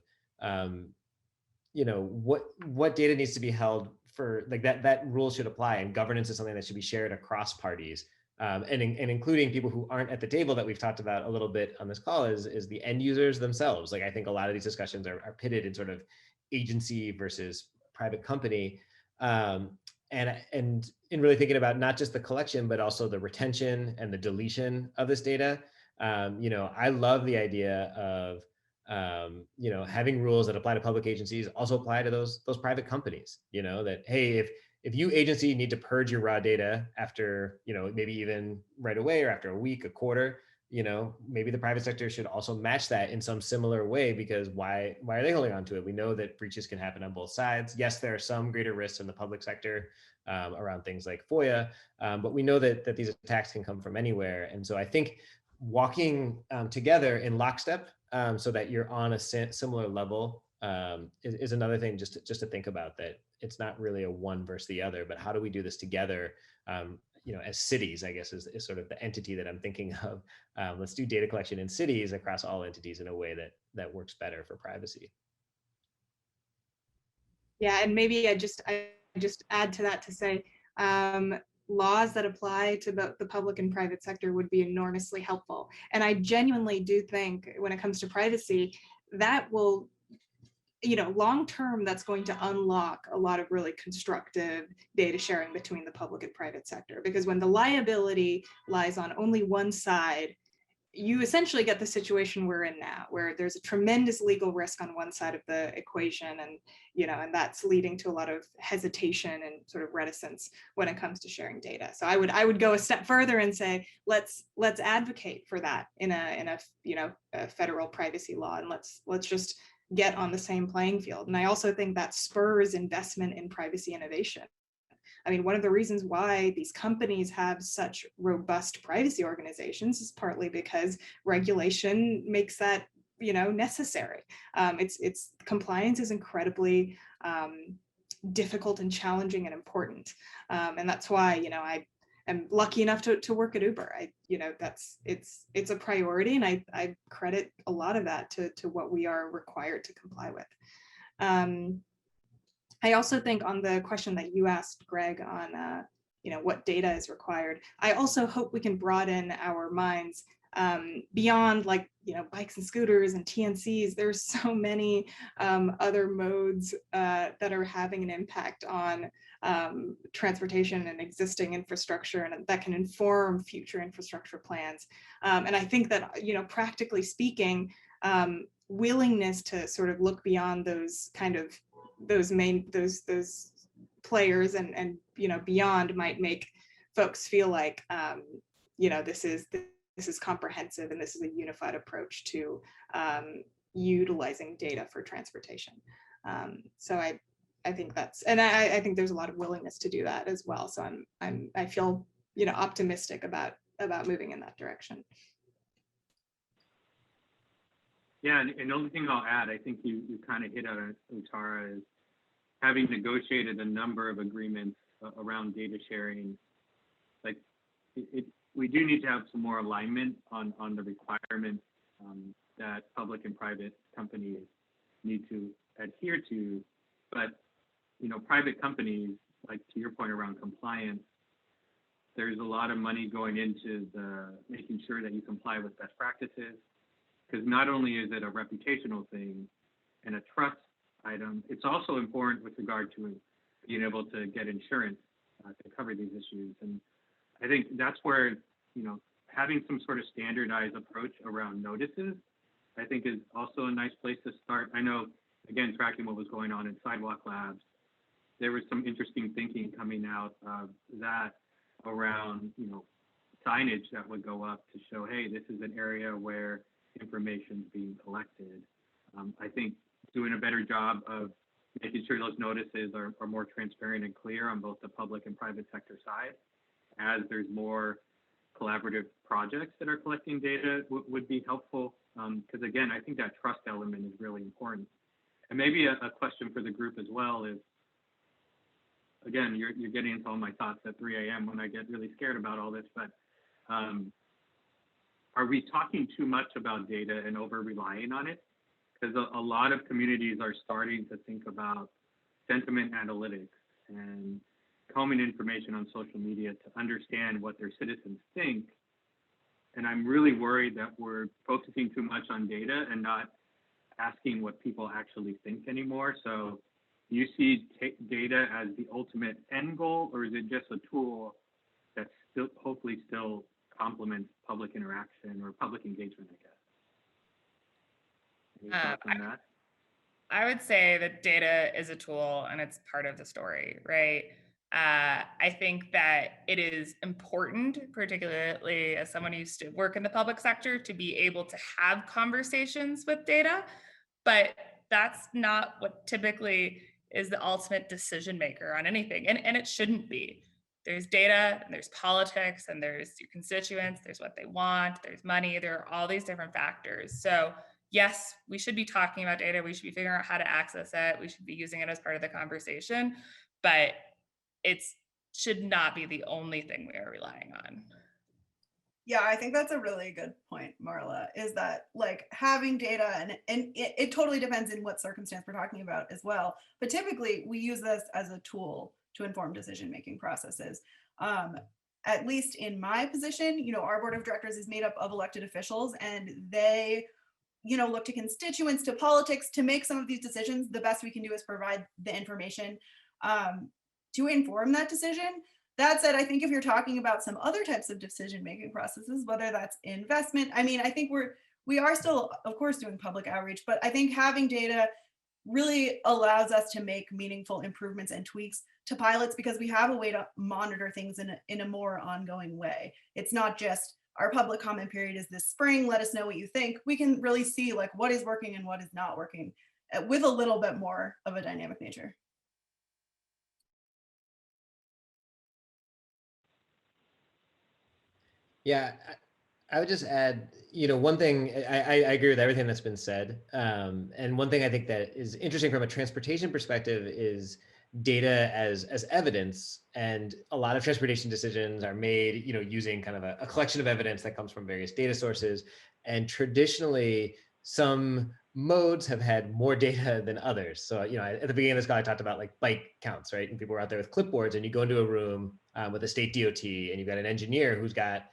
what data needs to be held for, like that rule should apply, and governance is something that should be shared across parties, and including people who aren't at the table that we've talked about a little bit on this call is the end users themselves. Like, I think a lot of these discussions are pitted in sort of agency versus private company, and in really thinking about not just the collection, but also the retention and the deletion of this data. I love the idea of having rules that apply to public agencies also apply to those private companies. That, hey, if you agency need to purge your raw data after, maybe even right away or after a week, a quarter, maybe the private sector should also match that in some similar way, because why are they holding on to it? We know that breaches can happen on both sides. Yes, there are some greater risks in the public sector around things like FOIA, but we know that these attacks can come from anywhere. And so I think walking together in lockstep, so that you're on a similar level, is another thing just to think about, that it's not really a one versus the other, but how do we do this together? As cities, I guess, is sort of the entity that I'm thinking of. Let's do data collection in cities across all entities in a way that works better for privacy. Yeah, and maybe I just add to that to say, laws that apply to both the public and private sector would be enormously helpful. And I genuinely do think, when it comes to privacy, that will, long term, that's going to unlock a lot of really constructive data sharing between the public and private sector. Because when the liability lies on only one side, you essentially get the situation we're in now, where there's a tremendous legal risk on one side of the equation, and and that's leading to a lot of hesitation and sort of reticence when it comes to sharing data. So I would go a step further and say let's advocate for that in a federal privacy law, and let's just get on the same playing field. And I also think that spurs investment in privacy innovation. I mean, one of the reasons why these companies have such robust privacy organizations is partly because regulation makes that, necessary. It's compliance is incredibly difficult and challenging and important, and that's why I am lucky enough to work at Uber. It's a priority, and I credit a lot of that to what we are required to comply with. I also think on the question that you asked, Greg, on what data is required, I also hope we can broaden our minds beyond bikes and scooters and TNCs. There's so many other modes that are having an impact on transportation and existing infrastructure, and that can inform future infrastructure plans. And I think that, practically speaking, willingness to sort of look beyond those kind of those players and beyond might make folks feel like this is comprehensive, and this is a unified approach to utilizing data for transportation. So I think that's, and I think there's a lot of willingness to do that as well. So I feel optimistic about moving in that direction. Yeah, and the only thing I'll add, I think you kind of hit on it, Uttara, is having negotiated a number of agreements around data sharing. We do need to have some more alignment on the requirements that public and private companies need to adhere to. But private companies, like to your point around compliance, there's a lot of money going into making sure that you comply with best practices. Because not only is it a reputational thing and a trust item, it's also important with regard to being able to get insurance to cover these issues. And I think that's where, having some sort of standardized approach around notices, I think is also a nice place to start. I know, again, tracking what was going on in Sidewalk Labs, there was some interesting thinking coming out of that around, signage that would go up to show, hey, this is an area where information is being collected. I think doing a better job of making sure those notices are more transparent and clear on both the public and private sector side, as there's more collaborative projects that are collecting data would be helpful. Because again, I think that trust element is really important. And maybe a question for the group as well is, again, you're getting into all my thoughts at 3 a.m. when I get really scared about all this, but are we talking too much about data and over-relying on it? Because a lot of communities are starting to think about sentiment analytics and combing information on social media to understand what their citizens think. And I'm really worried that we're focusing too much on data and not asking what people actually think anymore. So do you see data as the ultimate end goal, or is it just a tool that hopefully still complements public interaction or public engagement, I guess? Any thoughts on that? I would say that data is a tool and it's part of the story, right? I think that it is important, particularly as someone who used to work in the public sector, to be able to have conversations with data, but that's not what typically is the ultimate decision maker on anything, and it shouldn't be. There's data, and there's politics, and there's your constituents, there's what they want, there's money, there are all these different factors. So yes, we should be talking about data, we should be figuring out how to access it, we should be using it as part of the conversation, but it should not be the only thing we are relying on. Yeah, I think that's a really good point, Marla, is that having data, and it totally depends in what circumstance we're talking about as well. But typically we use this as a tool to inform decision-making processes. At least in my position, our board of directors is made up of elected officials, and they, look to constituents, to politics to make some of these decisions. The best we can do is provide the information to inform that decision. That said, I think if you're talking about some other types of decision-making processes, whether that's investment, I mean, I think we are still, of course, doing public outreach, but I think having data really allows us to make meaningful improvements and tweaks to pilots because we have a way to monitor things in a more ongoing way. It's not just our public comment period is this spring, let us know what you think. We can really see like what is working and what is not working with a little bit more of a dynamic nature. Yeah, I would just add, one thing, I agree with everything that's been said. And one thing I think that is interesting from a transportation perspective is data as evidence. And a lot of transportation decisions are made, using kind of a collection of evidence that comes from various data sources. And traditionally, some modes have had more data than others. So, at the beginning of this call, I talked about like bike counts, right? And people were out there with clipboards, and you go into a room with a state DOT, and you've got an engineer who's got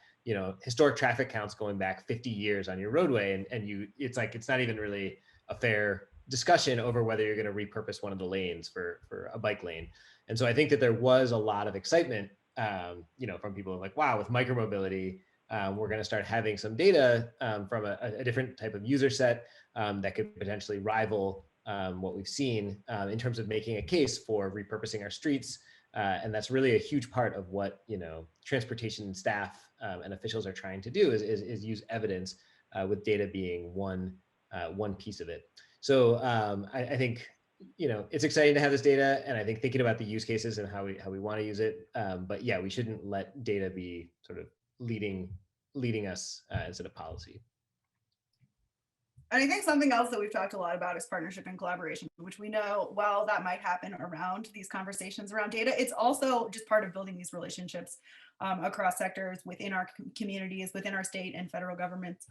historic traffic counts going back 50 years on your roadway. And it's not even really a fair discussion over whether you're going to repurpose one of the lanes for a bike lane. And so I think that there was a lot of excitement, from people like, wow, with micromobility, we're going to start having some data from a different type of user set that could potentially rival what we've seen in terms of making a case for repurposing our streets. And that's really a huge part of what transportation staff and officials are trying to do is use evidence with data being one piece of it. So I think it's exciting to have this data, and I think thinking about the use cases and how we want to use it. But yeah, we shouldn't let data be sort of leading us instead of policy. And I think something else that we've talked a lot about is partnership and collaboration, which we know, while that might happen around these conversations around data, it's also just part of building these relationships across sectors within our communities, within our state and federal governments.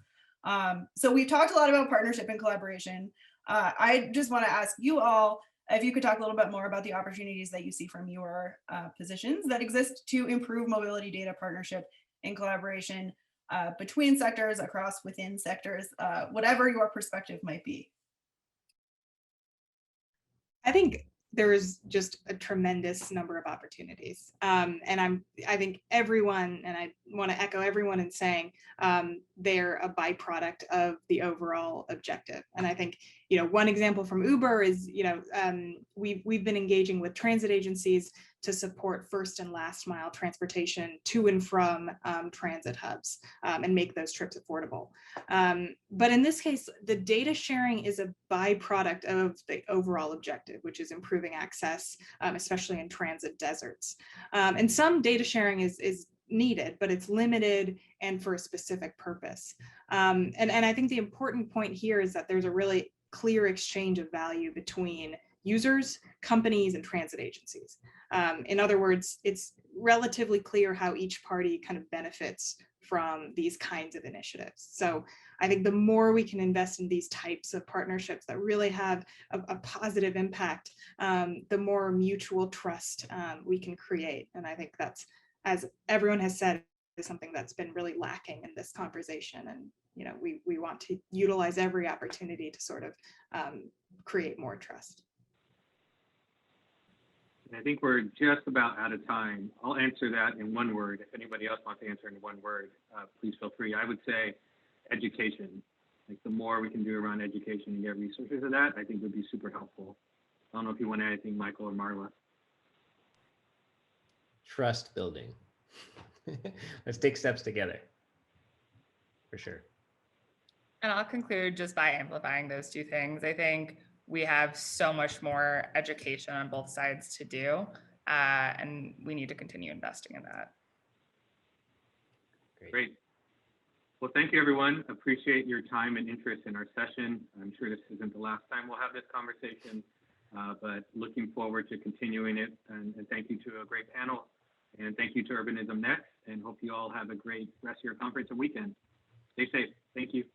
So we've talked a lot about partnership and collaboration. I just want to ask you all if you could talk a little bit more about the opportunities that you see from your positions that exist to improve mobility data partnership and collaboration between sectors, across, within sectors, whatever your perspective might be. I think there's just a tremendous number of opportunities. And I think everyone, and I want to echo everyone in saying they're a byproduct of the overall objective. And I think, one example from Uber is, we've been engaging with transit agencies to support first and last mile transportation to and from transit hubs and make those trips affordable. But in this case, the data sharing is a byproduct of the overall objective, which is improving access, especially in transit deserts. And some data sharing is needed, but it's limited and for a specific purpose. And I think the important point here is that there's a really clear exchange of value between users, companies, and transit agencies. In other words, it's relatively clear how each party kind of benefits from these kinds of initiatives. So I think the more we can invest in these types of partnerships that really have a positive impact, the more mutual trust we can create. And I think that's, as everyone has said, is something that's been really lacking in this conversation. And we want to utilize every opportunity to sort of create more trust. I think we're just about out of time. I'll answer that in one word. If anybody else wants to answer in one word, please feel free. I would say education. Like the more we can do around education and get resources of that, I think would be super helpful. I don't know if you want to add anything, Michael or Marla. Trust building. Let's take steps together, for sure. And I'll conclude just by amplifying those two things. I think we have so much more education on both sides to do, and we need to continue investing in that. Great. Well, thank you, everyone. Appreciate your time and interest in our session. I'm sure this isn't the last time we'll have this conversation, but looking forward to continuing it. And thank you to a great panel. And thank you to Urbanism Next, and hope you all have a great rest of your conference and weekend. Stay safe. Thank you.